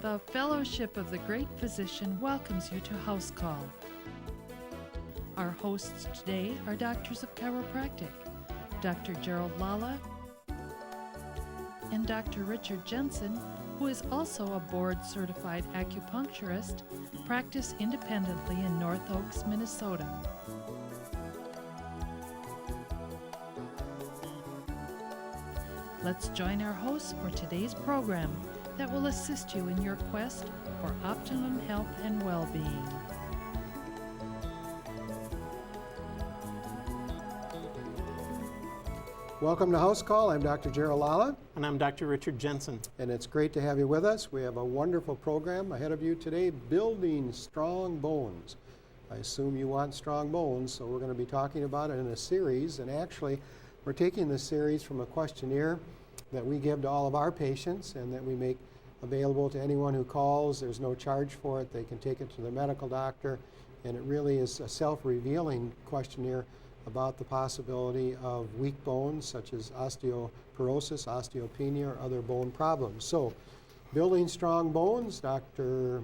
The Fellowship of the Great Physician welcomes you to House Call. Our hosts today are doctors of chiropractic, Dr. Gerald Lala and Dr. Richard Jensen, who is also a board-certified acupuncturist, practice independently in North Oaks, Minnesota. Let's join our hosts for today's program that will assist you in your quest for optimum health and well-being. Welcome to House Call. I'm Dr. Gerald Lala. And I'm Dr. Richard Jensen. And it's great to have you with us. We have a wonderful program ahead of you today, Building Strong Bones. I assume you want strong bones, so we're going to be talking about it in a series. And actually, we're taking this series from a questionnaire that we give to all of our patients and that we make available to anyone who calls. There's no charge for it. They can take it to their medical doctor. And it really is a self-revealing questionnaire about the possibility of weak bones such as osteoporosis, osteopenia, or other bone problems. So, Building Strong Bones, Dr.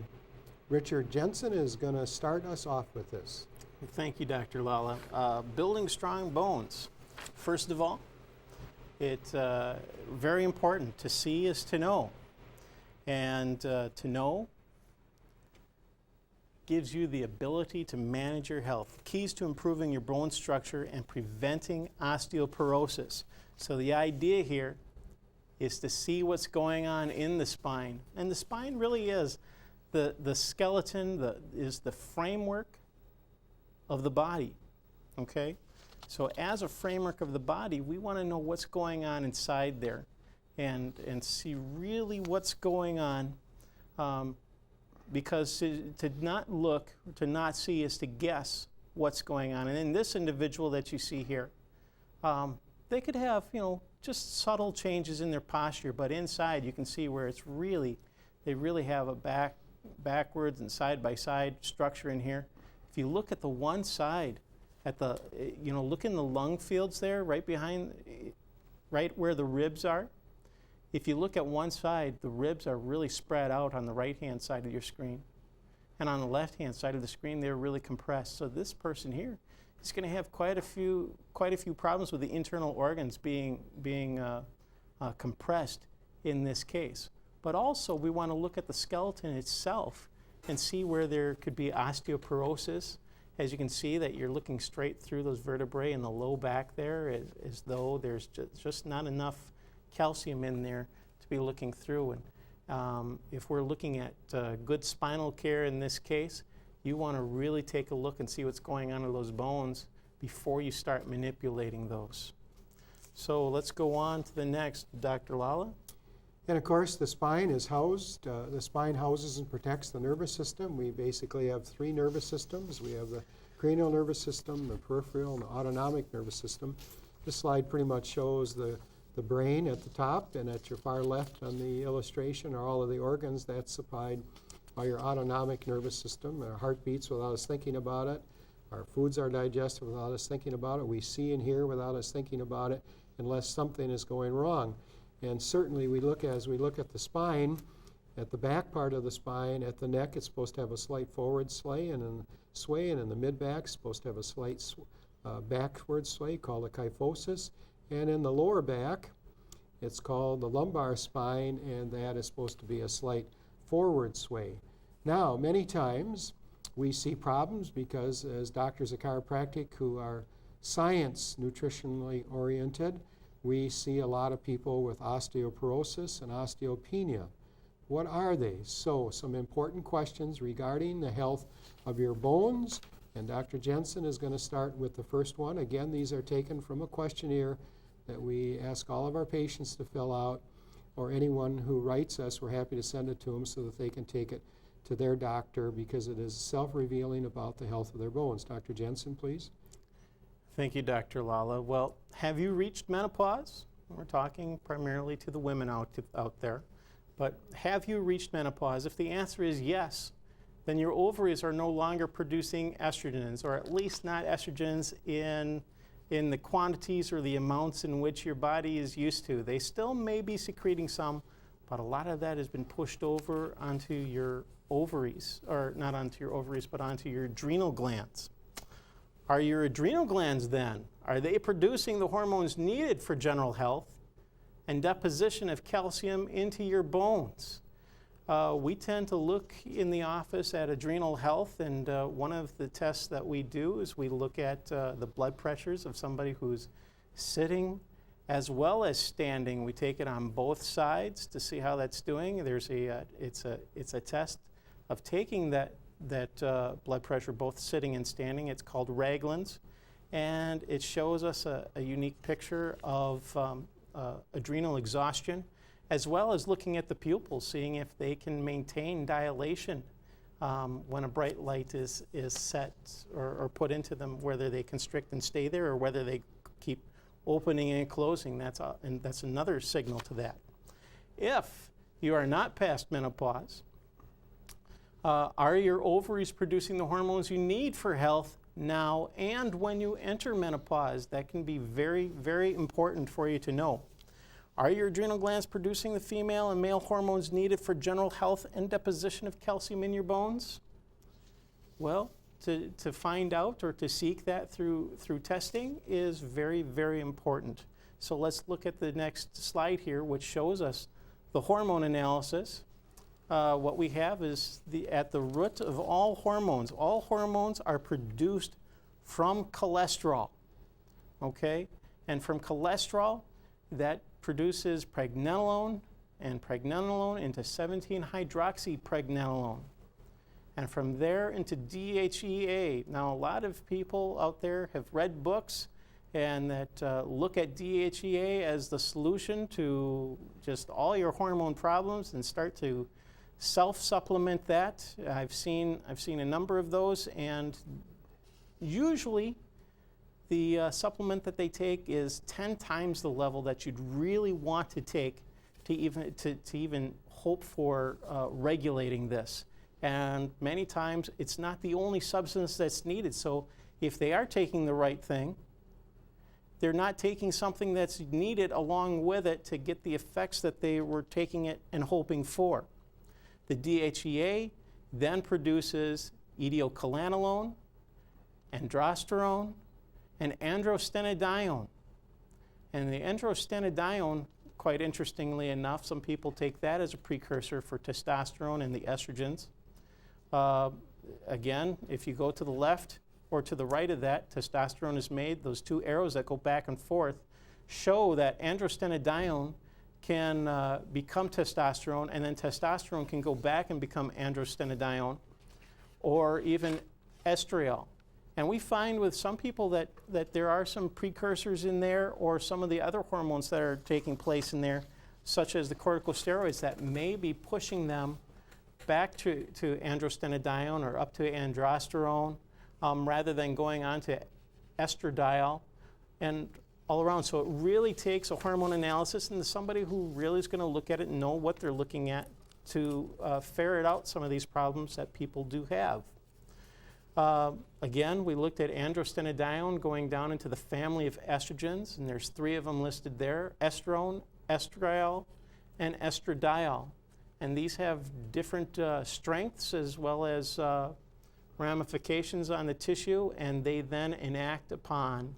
Richard Jensen is going to start us off with this. Thank you, Dr. Lala. Building strong bones. First of all, it's very important. To see is to know. And to know gives you the ability to manage your health. Keys to improving your bone structure and preventing osteoporosis. So the idea here is to see what's going on in the spine. And the spine really is the skeleton, is the framework of the body, okay? So as a framework of the body, we want to know what's going on inside there and see really what's going on, because to not look, to not see is to guess what's going on. And in this individual that you see here, they could have, just subtle changes in their posture, but inside you can see where they really have a backwards and side-by-side structure in here. If you look at the one side, look in the lung fields there, right where the ribs are. If you look at one side, the ribs are really spread out on the right-hand side of your screen. And on the left-hand side of the screen, they're really compressed. So this person here is going to have quite a few problems with the internal organs being compressed in this case. But also, we want to look at the skeleton itself and see where there could be osteoporosis. As you can see that you're looking straight through those vertebrae in the low back there as though there's just not enough calcium in there to be looking through. And if we're looking at good spinal care in this case, you want to really take a look and see what's going on with those bones before you start manipulating those. So let's go on to the next, Dr. Lala. And of course, the spine is housed. The spine houses and protects the nervous system. We basically have three nervous systems. We have the cranial nervous system, the peripheral, and the autonomic nervous system. This slide pretty much shows the brain at the top, and at your far left on the illustration are all of the organs that's supplied by your autonomic nervous system. Our heart beats without us thinking about it. Our foods are digested without us thinking about it. We see and hear without us thinking about it unless something is going wrong. And certainly as we look at the spine, at the back part of the spine, at the neck, it's supposed to have a slight forward sway, and in the mid-back, it's supposed to have a slight backward sway called a kyphosis. And in the lower back, it's called the lumbar spine, and that is supposed to be a slight forward sway. Now, many times we see problems because as doctors of chiropractic who are science nutritionally oriented, we see a lot of people with osteoporosis and osteopenia. What are they? So, some important questions regarding the health of your bones, and Dr. Jensen is going to start with the first one. Again, these are taken from a questionnaire that we ask all of our patients to fill out, or anyone who writes us, we're happy to send it to them so that they can take it to their doctor because it is self-revealing about the health of their bones. Dr. Jensen, please. Thank you, Dr. Lala. Well, have you reached menopause? We're talking primarily to the women out there. But have you reached menopause? If the answer is yes, then your ovaries are no longer producing estrogens, or at least not estrogens in the quantities or the amounts in which your body is used to. They still may be secreting some, but a lot of that has been pushed over onto your ovaries, or not onto your ovaries, but onto your adrenal glands. Are your adrenal glands then, are they producing the hormones needed for general health and deposition of calcium into your bones? We tend to look in the office at adrenal health, and one of the tests that we do is we look at the blood pressures of somebody who's sitting as well as standing. We take it on both sides to see how that's doing. It's a test of taking that blood pressure both sitting and standing. It's called Ragland's, and it shows us a unique picture of adrenal exhaustion, as well as looking at the pupils, seeing if they can maintain dilation when a bright light is set or put into them, whether they constrict and stay there or whether they keep opening and closing. That's another signal to that. If you are not past menopause, are your ovaries producing the hormones you need for health now and when you enter menopause? That can be very, very important for you to know. Are your adrenal glands producing the female and male hormones needed for general health and deposition of calcium in your bones? Well, to find out or to seek that through testing is very, very important. So let's look at the next slide here, which shows us the hormone analysis. What we have is at the root of all hormones are produced from cholesterol, okay? And from cholesterol, that produces pregnenolone, and pregnenolone into 17-hydroxypregnenolone. And from there into DHEA. Now, a lot of people out there have read books and that look at DHEA as the solution to just all your hormone problems and start to self-supplement that. I've seen a number of those, and usually the supplement that they take is 10 times the level that you'd really want to take to even hope for regulating this. And many times it's not the only substance that's needed. So if they are taking the right thing, they're not taking something that's needed along with it to get the effects that they were taking it and hoping for. The DHEA then produces etiocholanolone, androsterone, and androstenedione. And the androstenedione, quite interestingly enough, some people take that as a precursor for testosterone and the estrogens. Again, if you go to the left or to the right of that, testosterone is made. Those two arrows that go back and forth show that androstenedione can become testosterone, and then testosterone can go back and become androstenedione, or even estriol. And we find with some people that there are some precursors in there, or some of the other hormones that are taking place in there, such as the corticosteroids, that may be pushing them back to androstenedione or up to androsterone, rather than going on to estradiol and all around. So it really takes a hormone analysis and somebody who really is going to look at it and know what they're looking at to ferret out some of these problems that people do have. Again, we looked at androstenedione going down into the family of estrogens, and there's 3 of them listed there: estrone, estriol, and estradiol. And these have different strengths as well as ramifications on the tissue, and they then enact upon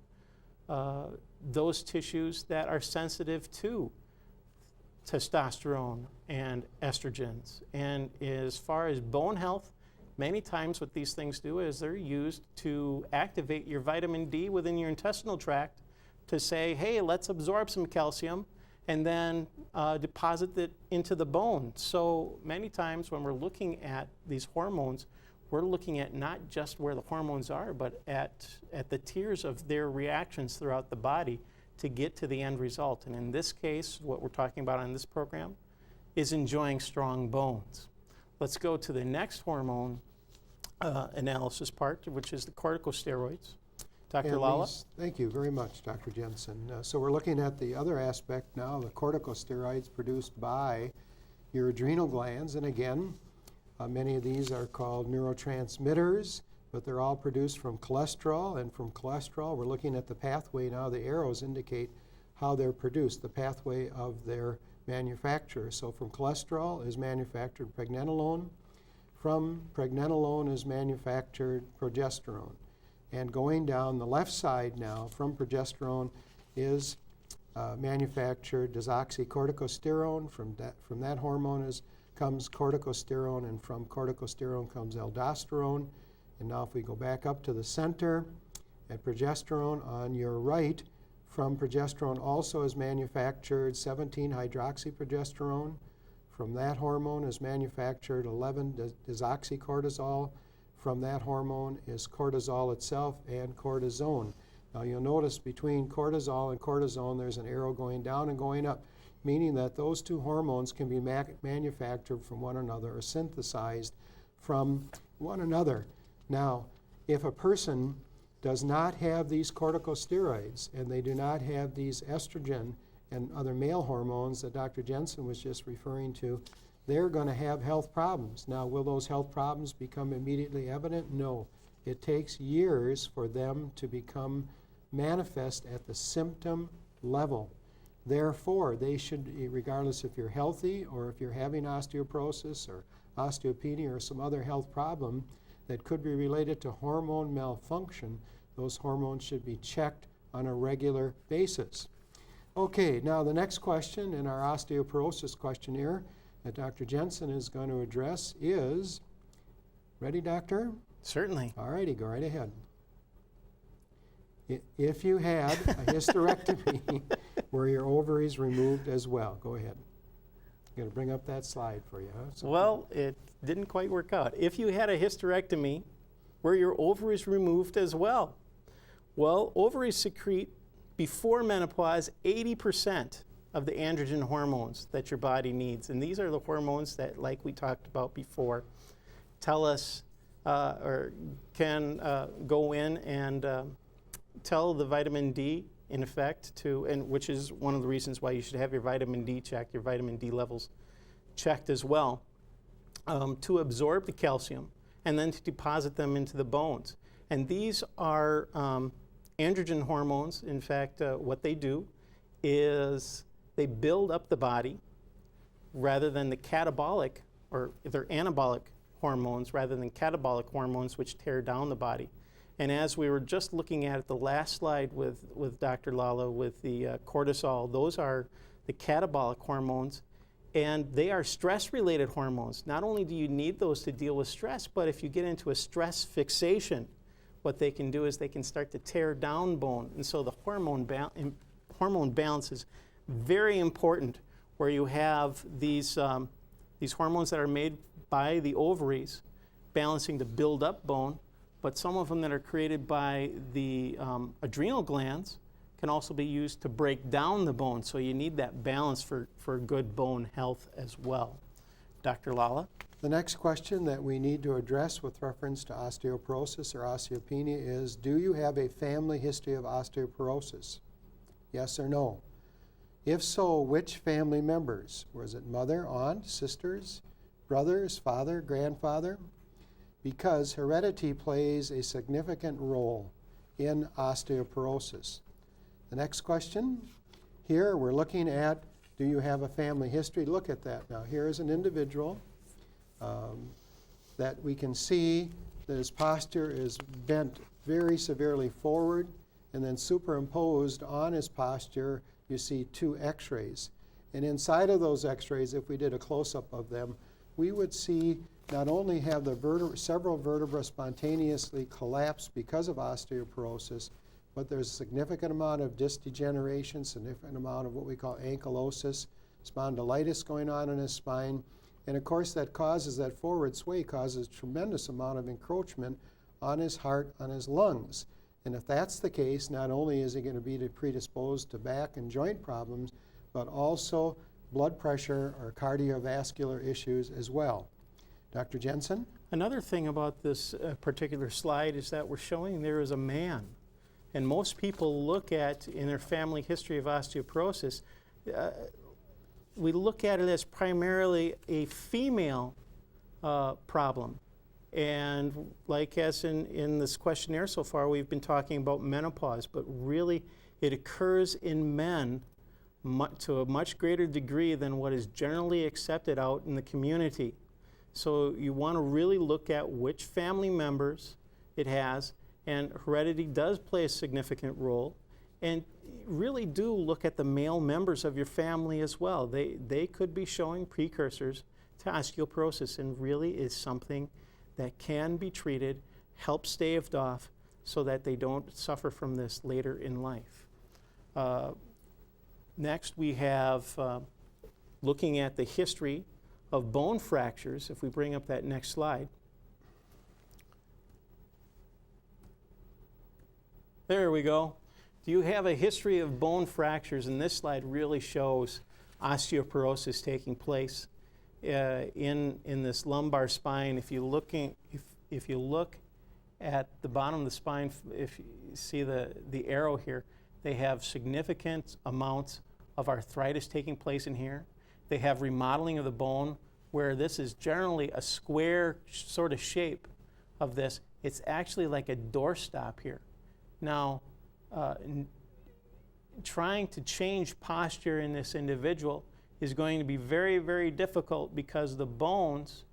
those tissues that are sensitive to testosterone and estrogens. And as far as bone health, many times what these things do is they're used to activate your vitamin D within your intestinal tract to say, hey, let's absorb some calcium and then deposit it into the bone. So many times when we're looking at these hormones, we're looking at not just where the hormones are, but at the tiers of their reactions throughout the body to get to the end result. And in this case, what we're talking about on this program is enjoying strong bones. Let's go to the next hormone analysis part, which is the corticosteroids. Dr. Lala? Thank you very much, Dr. Jensen. So we're looking at the other aspect now, the corticosteroids produced by your adrenal glands. And again, many of these are called neurotransmitters, but they're all produced from cholesterol. And from cholesterol, we're looking at the pathway now. The arrows indicate how they're produced, the pathway of their manufacturer. So from cholesterol is manufactured pregnenolone. From pregnenolone is manufactured progesterone. And going down the left side now, from progesterone is manufactured desoxycorticosterone. From that hormone comes corticosterone, and from corticosterone comes aldosterone. And now if we go back up to the center at progesterone on your right, from progesterone also is manufactured 17-hydroxyprogesterone. From that hormone is manufactured 11-desoxycortisol. From that hormone is cortisol itself and cortisone. Now you'll notice between cortisol and cortisone there's an arrow going down and going up, meaning that those two hormones can be manufactured from one another or synthesized from one another. Now, if a person does not have these corticosteroids and they do not have these estrogen and other male hormones that Dr. Jensen was just referring to, they're going to have health problems. Now, will those health problems become immediately evident? No. It takes years for them to become manifest at the symptom level. Therefore, they should, regardless if you're healthy or if you're having osteoporosis or osteopenia or some other health problem that could be related to hormone malfunction, those hormones should be checked on a regular basis. Okay, now the next question in our osteoporosis questionnaire that Dr. Jensen is going to address is, ready, doctor? Certainly. All righty, go right ahead. If you had a hysterectomy, were your ovaries removed as well? Go ahead. I'm going to bring up that slide for you. Huh? Well, it didn't quite work out. If you had a hysterectomy, were your ovaries removed as well? Well, ovaries secrete, before menopause, 80% of the androgen hormones that your body needs. And these are the hormones that, like we talked about before, tell us or can go in and tell the vitamin D, in effect, and which is one of the reasons why you should have your vitamin D checked, your vitamin D levels checked as well, to absorb the calcium and then to deposit them into the bones. And these are androgen hormones. In fact, what they do is they build up the body rather than the catabolic, or they're anabolic hormones rather than catabolic hormones, which tear down the body. And as we were just looking at the last slide with Dr. Lala with the cortisol, those are the catabolic hormones, and they are stress-related hormones. Not only do you need those to deal with stress, but if you get into a stress fixation, what they can do is they can start to tear down bone. And so the hormone balance is very important, where you have these hormones that are made by the ovaries balancing to build up bone, but some of them that are created by the adrenal glands can also be used to break down the bone. So you need that balance for good bone health as well. Dr. Lala? The next question that we need to address with reference to osteoporosis or osteopenia is, do you have a family history of osteoporosis? Yes or no? If so, which family members? Was it mother, aunt, sisters, brothers, father, grandfather? Because heredity plays a significant role in osteoporosis. The next question, here we're looking at, do you have a family history? Look at that now. Here is an individual that we can see that his posture is bent very severely forward, and then superimposed on his posture you see two x-rays. And inside of those x-rays, if we did a close-up of them, we would see not only have the several vertebrae spontaneously collapse because of osteoporosis, but there's a significant amount of disc degeneration, significant amount of what we call ankylosis, spondylitis going on in his spine. And of course that forward sway causes tremendous amount of encroachment on his heart, on his lungs. And if that's the case, not only is he going to be predisposed to back and joint problems, but also blood pressure or cardiovascular issues as well. Dr. Jensen? Another thing about this particular slide is that we're showing there is a man. And most people look at, in their family history of osteoporosis, we look at it as primarily a female problem. And like as in this questionnaire so far, we've been talking about menopause, but really it occurs in men to a much greater degree than what is generally accepted out in the community. So you want to really look at which family members it has, and heredity does play a significant role. And really do look at the male members of your family as well. They could be showing precursors to osteoporosis, and really is something that can be treated, help staved off, so that they don't suffer from this later in life. Next, we have looking at the history of bone fractures. If we bring up that next slide. There we go. Do you have a history of bone fractures? And this slide really shows osteoporosis taking place in this lumbar spine. If you look at the bottom of the spine, if you see the arrow here, they have significant amounts of arthritis taking place in here. They have remodeling of the bone, where this is generally a square sort of shape of this. It's actually like a doorstop here. Now, trying to change posture in this individual is going to be very, very difficult, because the bones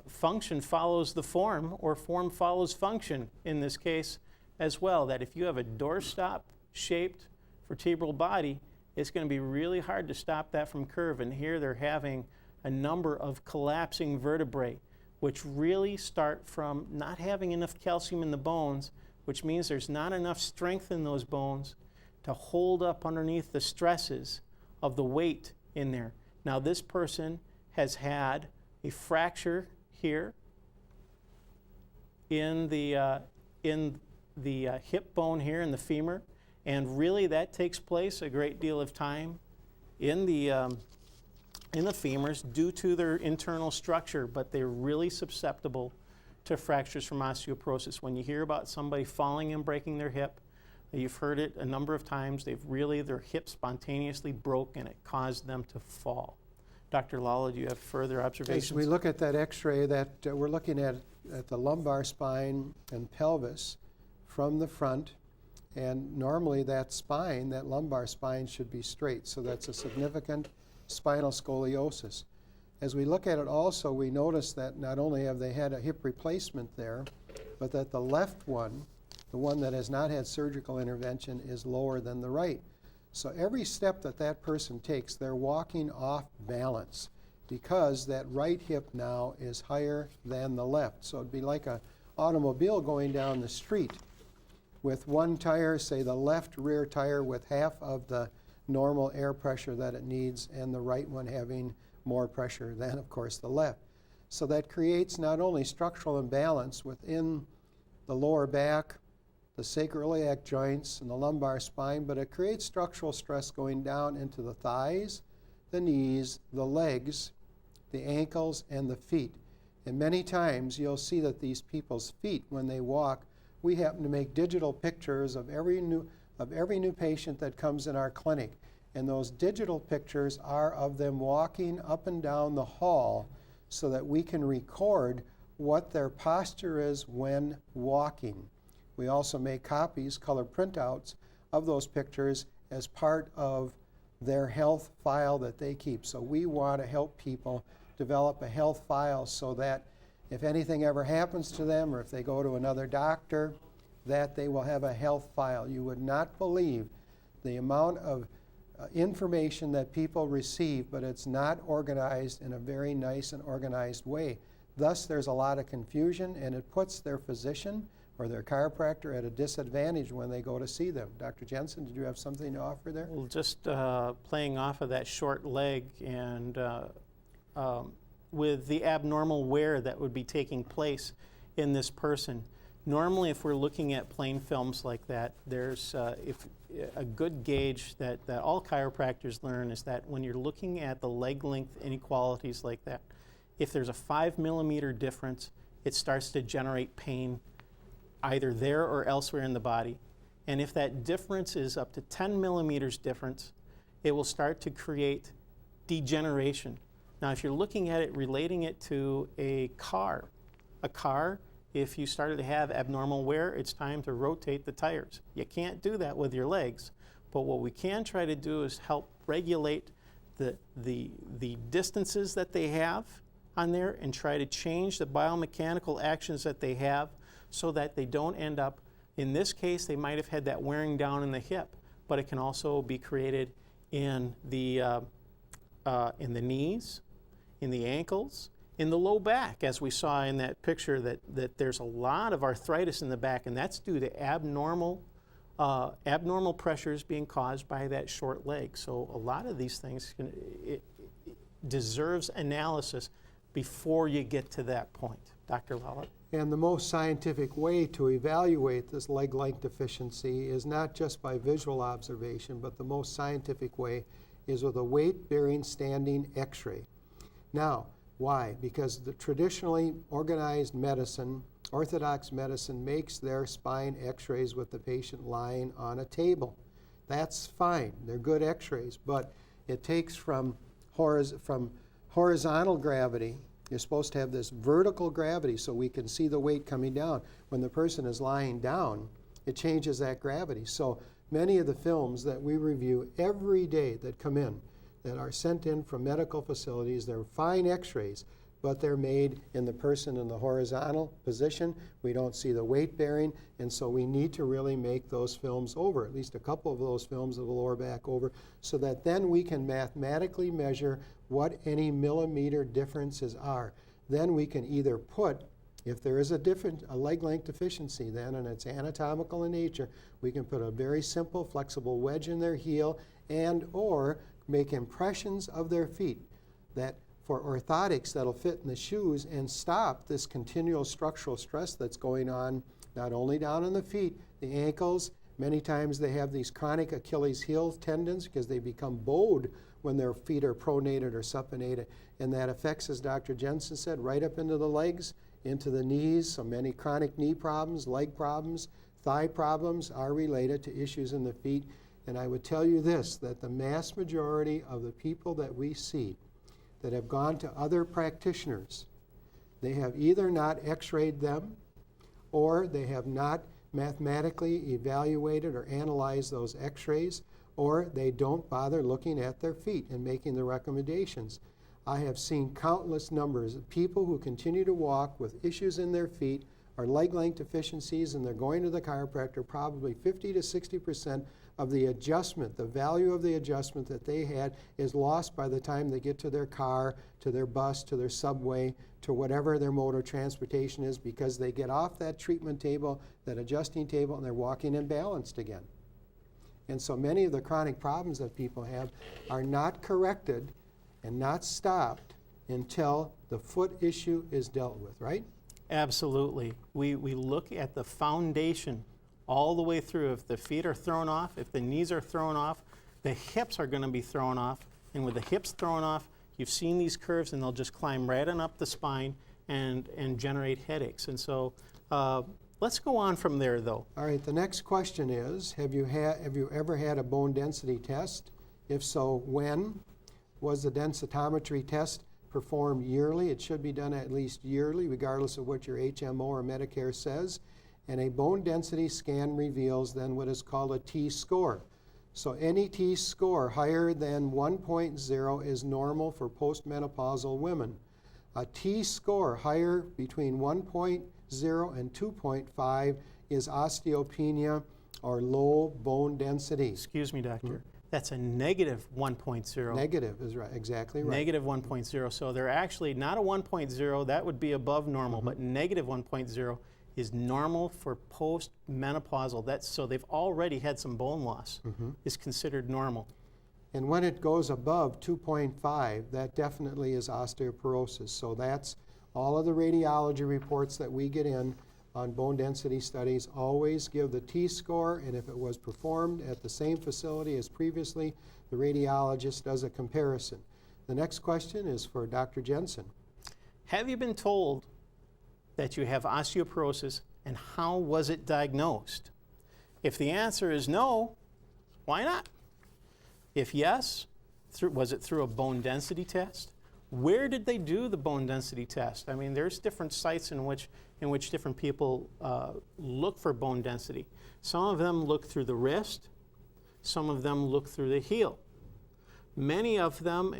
function follows the form, or form follows function in this case as well. That if you have a doorstop shaped vertebral body, it's going to be really hard to stop that from curve. And here they're having a number of collapsing vertebrae, which really start from not having enough calcium in the bones, which means there's not enough strength in those bones to hold up underneath the stresses of the weight in there. Now, this person has had a fracture here in the hip bone here in the femur, and really that takes place a great deal of time in the femurs due to their internal structure, but they're really susceptible to fractures from osteoporosis. When you hear about somebody falling and breaking their hip, you've heard it a number of times, their hip spontaneously broke and it caused them to fall. Dr. Lala, do you have further observations? As we look at that x-ray, that we're looking at the lumbar spine and pelvis from the front, and normally that spine, that lumbar spine, should be straight, so that's a significant spinal scoliosis. As we look at it also, we notice that not only have they had a hip replacement there, but that the left one, the one that has not had surgical intervention, is lower than the right. So every step that that person takes, they're walking off balance, because that right hip now is higher than the left. So it'd be like an automobile going down the street with one tire, say the left rear tire, with half of the normal air pressure that it needs, and the right one having more pressure than, of course, the left. So that creates not only structural imbalance within the lower back, the sacroiliac joints, and the lumbar spine, but it creates structural stress going down into the thighs, the knees, the legs, the ankles, and the feet. And many times you'll see that these people's feet, when they walk, we happen to make digital pictures of every new patient that comes in our clinic. And those digital pictures are of them walking up and down the hall, so that we can record what their posture is when walking. We also make copies, color printouts, of those pictures as part of their health file that they keep. So we want to help people develop a health file, so that if anything ever happens to them, or if they go to another doctor, that they will have a health file. You would not believe the amount of information that people receive, but it's not organized in a very nice and organized way. Thus, there's a lot of confusion, and it puts their physician or their chiropractor at a disadvantage when they go to see them. Dr. Jensen, did you have something to offer there? Well, just playing off of that short leg, and with the abnormal wear that would be taking place in this person. Normally, if we're looking at plain films like that, there's a good gauge that all chiropractors learn is that when you're looking at the leg length inequalities like that, if there's a 5 millimeter difference, it starts to generate pain either there or elsewhere in the body. And if that difference is up to 10 millimeters difference, it will start to create degeneration. Now, if you're looking at it, relating it to a car, if you started to have abnormal wear, it's time to rotate the tires. You can't do that with your legs, But what we can try to do is help regulate the distances that they have on there and try to change the biomechanical actions that they have so that they don't end up, in this case, they might have had that wearing down in the hip, but it can also be created in the knees, in the ankles, in the low back, as we saw in that picture that there's a lot of arthritis in the back, and that's due to abnormal pressures being caused by that short leg. So a lot of these things, it deserves analysis before you get to that point. Dr. Lala? And the most scientific way to evaluate this leg length deficiency is not just by visual observation, but the most scientific way is with a weight-bearing standing x-ray. Now, why? Because the traditionally organized medicine, orthodox medicine, makes their spine x-rays with the patient lying on a table. That's fine. They're good x-rays, but it takes from horizontal gravity. You're supposed to have this vertical gravity so we can see the weight coming down. When the person is lying down, it changes that gravity. So many of the films that we review every day that come in, that are sent in from medical facilities, they're fine x-rays, but they're made in the person in the horizontal position. We don't see the weight bearing, and so we need to really make those films over, at least a couple of those films of the lower back over, so that then we can mathematically measure what any millimeter differences are. Then we can either put, if there is a leg length deficiency then, and it's anatomical in nature, we can put a very simple flexible wedge in their heel and or make impressions of their feet that for orthotics that'll fit in the shoes and stop this continual structural stress that's going on not only down in the feet, the ankles. Many times they have these chronic Achilles heel tendons because they become bowed when their feet are pronated or supinated, and that affects, as Dr. Jensen said, right up into the legs, into the knees. So many chronic knee problems, leg problems, thigh problems are related to issues in the feet. And I would tell you this, that the mass majority of the people that we see that have gone to other practitioners, they have either not x-rayed them or they have not mathematically evaluated or analyzed those x-rays, or they don't bother looking at their feet and making the recommendations. I have seen countless numbers of people who continue to walk with issues in their feet or leg length deficiencies, and they're going to the chiropractor. Probably 50 to 60% of the adjustment, the value of the adjustment that they had, is lost by the time they get to their car, to their bus, to their subway, to whatever their mode of transportation is, because they get off that treatment table, that adjusting table, and they're walking imbalanced again. And so many of the chronic problems that people have are not corrected and not stopped until the foot issue is dealt with, right? Absolutely. We look at the foundation all the way through. If the feet are thrown off, if the knees are thrown off, the hips are going to be thrown off. And with the hips thrown off, you've seen these curves, and they'll just climb right on up the spine and generate headaches. And so let's go on from there, though. All right, the next question is, have you ever had a bone density test? If so, when? Was the densitometry test performed yearly? It should be done at least yearly, regardless of what your HMO or Medicare says. And a bone density scan reveals then what is called a T-score. So any T-score higher than 1.0 is normal for postmenopausal women. A T-score higher between 1.0 and 2.5 is osteopenia or low bone density. Excuse me, doctor. That's a negative 1.0. Negative is right, exactly right. Negative 1.0. So they're actually not a 1.0, that would be above normal, but negative 1.0 is normal for post-menopausal. So they've already had some bone loss, is considered normal. And when it goes above 2.5, that definitely is osteoporosis. So that's all of the radiology reports that we get in on bone density studies always give the T-score, and if it was performed at the same facility as previously, the radiologist does a comparison. The next question is for Dr. Jensen. Have you been told that you have osteoporosis, and how was it diagnosed? If the answer is no, why not? If yes, was it through a bone density test? Where did they do the bone density test? I mean, there's different sites in which different people look for bone density. Some of them look through the wrist. Some of them look through the heel. Many of them,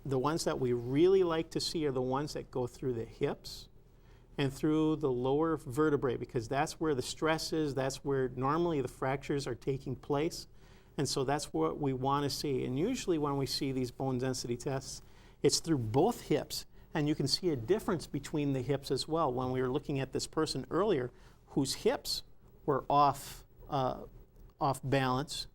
the ones that we really like to see are the ones that go through the hips and through the lower vertebrae, because that's where the stress is, that's where normally the fractures are taking place. And so that's what we want to see. And usually when we see these bone density tests, it's through both hips. And you can see a difference between the hips as well. When we were looking at this person earlier whose hips were off balance,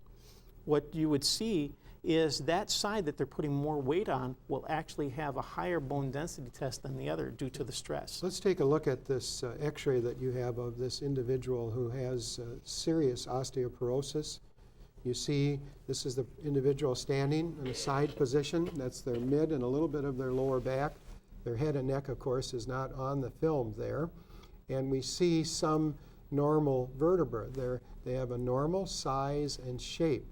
what you would see is that side that they're putting more weight on will actually have a higher bone density test than the other due to the stress. Let's take a look at this x-ray that you have of this individual who has serious osteoporosis. You see, this is the individual standing in a side position. That's their mid and a little bit of their lower back. Their head and neck, of course, is not on the film there. And we see some normal vertebra. They have a normal size and shape.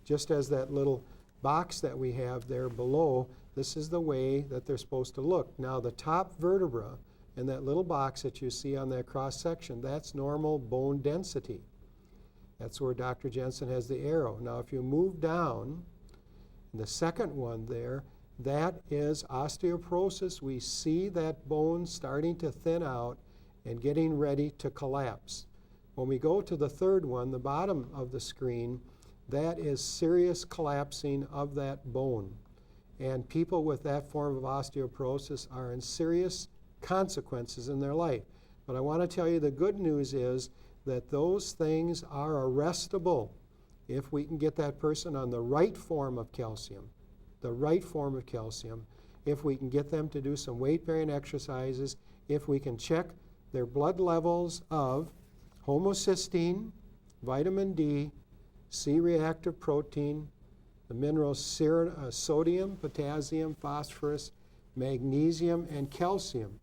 Just as that little box that we have there below, this is the way that they're supposed to look. Now the top vertebra and that little box that you see on that cross section, that's normal bone density. That's where Dr. Jensen has the arrow. Now if you move down, the second one there, that is osteoporosis. We see that bone starting to thin out and getting ready to collapse. When we go to the third one, the bottom of the screen, that is serious collapsing of that bone. And people with that form of osteoporosis are in serious consequences in their life. But I want to tell you the good news is that those things are arrestable if we can get that person on the right form of calcium. The right form of calcium, if we can get them to do some weight-bearing exercises, if we can check their blood levels of homocysteine, vitamin D, C-reactive protein, the minerals sodium, potassium, phosphorus, magnesium, and calcium.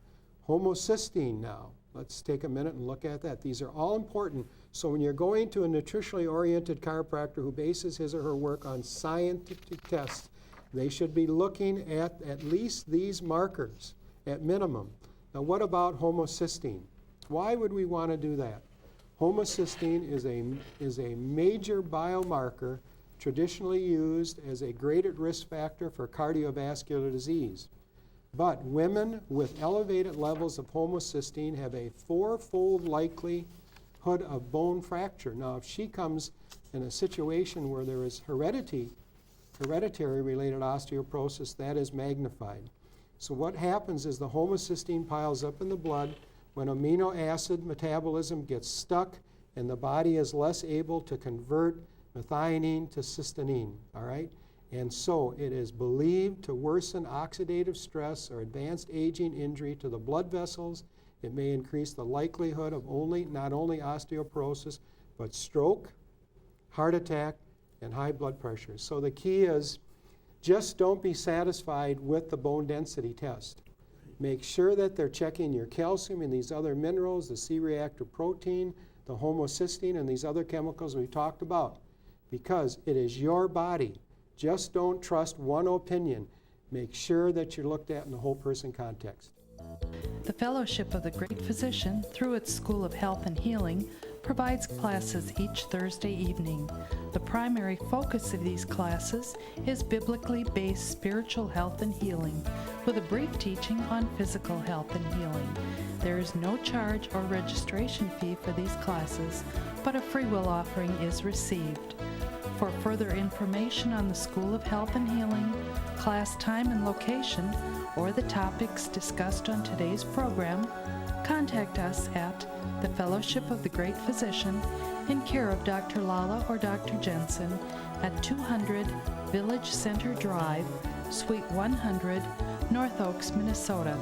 Homocysteine now. Let's take a minute and look at that. These are all important. So when you're going to a nutritionally oriented chiropractor who bases his or her work on scientific tests, they should be looking at least these markers at minimum. Now what about homocysteine? Why would we want to do that? Homocysteine is a major biomarker traditionally used as a graded risk factor for cardiovascular disease. But women with elevated levels of homocysteine have a 4-fold likelihood of bone fracture. Now, if she comes in a situation where there is hereditary related osteoporosis, that is magnified. So what happens is the homocysteine piles up in the blood when amino acid metabolism gets stuck and the body is less able to convert methionine to cysteine, all right? And so it is believed to worsen oxidative stress or advanced aging injury to the blood vessels. It may increase the likelihood of not only osteoporosis, but stroke, heart attack, and high blood pressure. So the key is just don't be satisfied with the bone density test. Make sure that they're checking your calcium and these other minerals, the C-reactive protein, the homocysteine, and these other chemicals we talked about, because it is your body. Just don't trust one opinion. Make sure that you're looked at in the whole person context. The Fellowship of the Great Physician, through its School of Health and Healing, provides classes each Thursday evening. The primary focus of these classes is biblically based spiritual health and healing, with a brief teaching on physical health and healing. There is no charge or registration fee for these classes, but a free will offering is received. For further information on the School of Health and Healing, class time and location, or the topics discussed on today's program, contact us at the Fellowship of the Great Physician in care of Dr. Lala or Dr. Jensen at 200 Village Center Drive, Suite 100, North Oaks, Minnesota,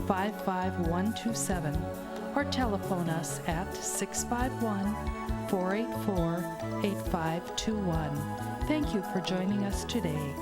55127, or telephone us at 651-484-8521. Thank you for joining us today.